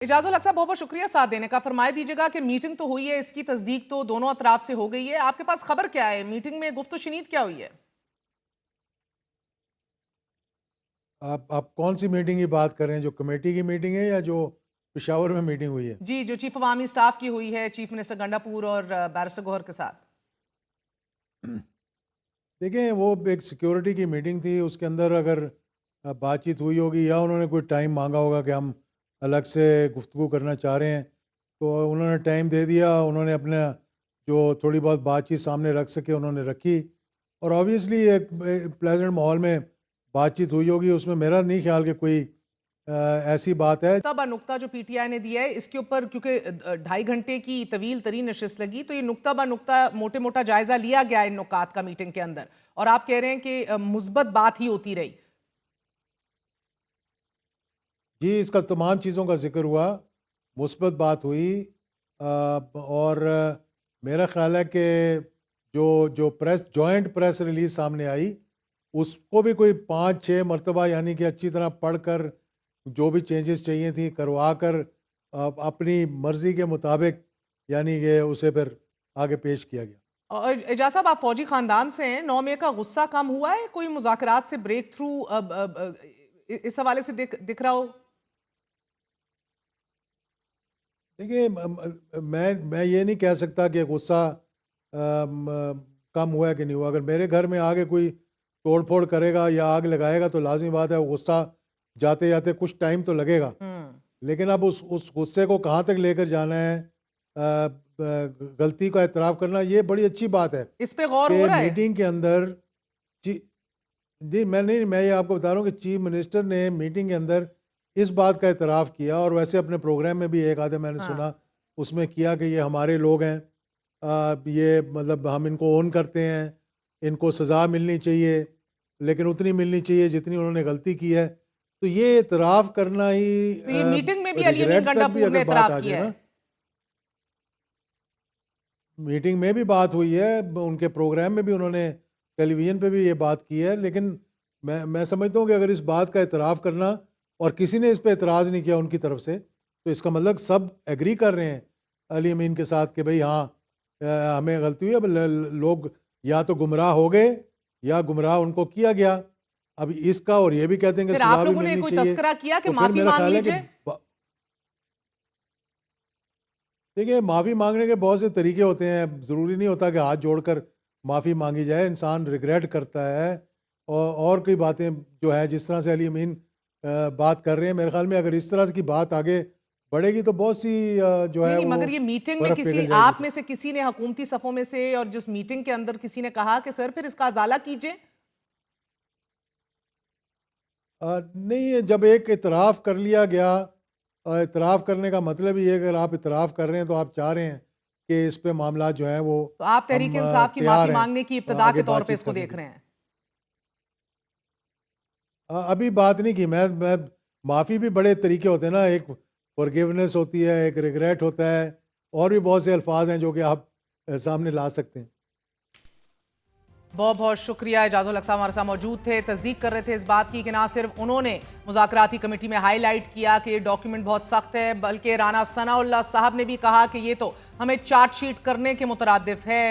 اجاز الحق صاحب بہت بہت شکریہ ساتھ دینے کا. فرمائے دیجیے گا کہ میٹنگ تو ہوئی ہے, اس کی تصدیق تو دونوں اطراف سے ہو گئی ہے. آپ کے پاس خبر کیا ہے, میٹنگ میں گفت و شنید کیا ہوئی ہے؟ آپ کون سی میٹنگ کی بات کر رہے ہیں, جو کمیٹی کی میٹنگ ہے یا جو پشاور میں میٹنگ ہوئی ہے؟ جی, جو چیف عوامی سٹاف کی ہوئی ہے چیف منسٹر گنڈا پور اور بیرسٹر گوہر کے ساتھ. دیکھیں, وہ ایک سیکیورٹی کی میٹنگ تھی. اس کے اندر اگر بات چیت ہوئی ہوگی یا انہوں نے کوئی ٹائم مانگا ہوگا کہ ہم الگ سے گفتگو کرنا چاہ رہے ہیں, تو انہوں نے ٹائم دے دیا. انہوں نے اپنا جو تھوڑی بہت بات چیت سامنے رکھ سکے انہوں نے رکھی, اور آبویسلی ایک پلیزنٹ ماحول میں بات چیت ہوئی ہوگی. اس میں میرا نہیں خیال کہ کوئی ایسی بات ہے. نقطہ نقطہ جو پی ٹی آئی نے دیا ہے اس کے اوپر, کیونکہ 2.5 گھنٹے کی طویل ترین نشست لگی, تو یہ نقطہ نقطہ موٹے موٹا جائزہ لیا گیا ان نکات کا میٹنگ کے اندر, اور آپ کہہ رہے ہیں کہ مثبت بات ہی ہوتی رہی. جی, اس کا تمام چیزوں کا ذکر ہوا, مثبت بات ہوئی, اور میرا خیال ہے کہ جو جوائنٹ پریس ریلیز سامنے آئی اس کو بھی کوئی 5-6 مرتبہ یعنی کہ اچھی طرح پڑھ کر جو بھی چینجز چاہیے تھی کروا کر اپنی مرضی کے مطابق یعنی کہ اسے پھر آگے پیش کیا گیا. اور اجاز صاحب, آپ فوجی خاندان سے ہیں, 9 مئی کا غصہ کم ہوا ہے؟ کوئی مذاکرات سے بریک تھرو اس حوالے سے دکھ رہا ہو؟ دیکھیے, میں یہ نہیں کہہ سکتا کہ غصہ کم ہوا ہے کہ نہیں ہوا. اگر میرے گھر میں آگے کوئی توڑ پھوڑ کرے گا یا آگ لگائے گا تو لازمی بات ہے وہ غصہ جاتے جاتے کچھ ٹائم تو لگے گا, لیکن اب اس غصے کو کہاں تک لے کر جانا ہے, غلطی کا اعتراف کرنا, یہ بڑی اچھی بات ہے. اس پہ غور کہ ہو رہا ہے میٹنگ کے اندر جی میں یہ آپ کو بتا رہا ہوں کہ چیف منسٹر نے میٹنگ کے اندر اس بات کا اعتراف کیا, اور ویسے اپنے پروگرام میں بھی ایک آدھا میں نے سنا اس میں کیا کہ یہ ہمارے لوگ ہیں, یہ مطلب ہم ان کو اون کرتے ہیں, ان کو سزا ملنی چاہیے لیکن اتنی ملنی چاہیے جتنی انہوں نے غلطی کی ہے. تو یہ اعتراف کرنا ہی یہ میٹنگ میں بھی علی امین ریگریٹ گنڈا تک بھی پور نے اگر بات اعتراف آ کیا جائے ہے. نا, میٹنگ میں بھی بات ہوئی ہے, ان کے پروگرام میں بھی انہوں نے ٹیلی ویژن پہ بھی یہ بات کی ہے, لیکن میں سمجھتا ہوں کہ اگر اس بات کا اعتراف کرنا اور کسی نے اس پہ اعتراض نہیں کیا ان کی طرف سے, تو اس کا مطلب سب ایگری کر رہے ہیں علی امین کے ساتھ کہ بھئی ہاں ہمیں غلطی ہوئی. اب لوگ یا تو گمراہ ہو گئے یا گمراہ ان کو کیا گیا. اب اس کا اور یہ بھی کہتے ہیں کہ پھر سزا آپ بھی لوگوں نے ملنی کوئی چاہیے. تذکرہ کیا کہ تو پھر معافی میرا مانگ خیال ہے کہ لیجئے؟ دیکھیں, معافی مانگنے کے بہت سے طریقے ہوتے ہیں, ضروری نہیں ہوتا کہ ہاتھ جوڑ کر معافی مانگی جائے. انسان ریگریٹ کرتا ہے, اور کوئی باتیں جو ہے جس طرح سے علی امین بات کر رہے ہیں, میرے خیال میں اگر اس طرح کی بات آگے بڑھے گی تو بہت سی جو ہے نہیں, وہ مگر یہ میٹنگ میں برف کسی پگھل جائے گی. آپ میں سے کسی نے حکومتی صفوں میں سے اور جس میٹنگ کے اندر کسی نے کہا کہ سر پھر اس کا ازالہ کیجئے؟ نہیں, جب ایک اعتراف کر لیا گیا, اعتراف کرنے کا مطلب ہی ہے اگر آپ اعتراف کر رہے ہیں تو آپ چاہ رہے ہیں کہ اس پہ معاملات جو ہیں وہ تو آپ تحریک ہم انصاف کی تیار معافی ہیں مانگنے کی ابتدا آگے کے طور بات پہ چیت اس کو کرنے دیکھ کے رہے لیے. ہیں؟ ابھی بات نہیں کی. میں معافی بھی بڑے طریقے ہوتے ہیں نا, ایک فورگیونیس ہوتی ہے, ایک ریگریٹ ہوتا ہے, اور بھی بہت سے الفاظ ہیں جو کہ آپ سامنے لا سکتے ہیں. بہت بہت شکریہ. اجاز الحق صاحب ہمارے ساتھ موجود تھے, تصدیق کر رہے تھے اس بات کی کہ نہ صرف انہوں نے مذاکراتی کمیٹی میں ہائی لائٹ کیا کہ یہ ڈاکیومنٹ بہت سخت ہے, بلکہ رانا ثناء اللہ صاحب نے بھی کہا کہ یہ تو ہمیں چارج شیٹ کرنے کے مترادف ہے.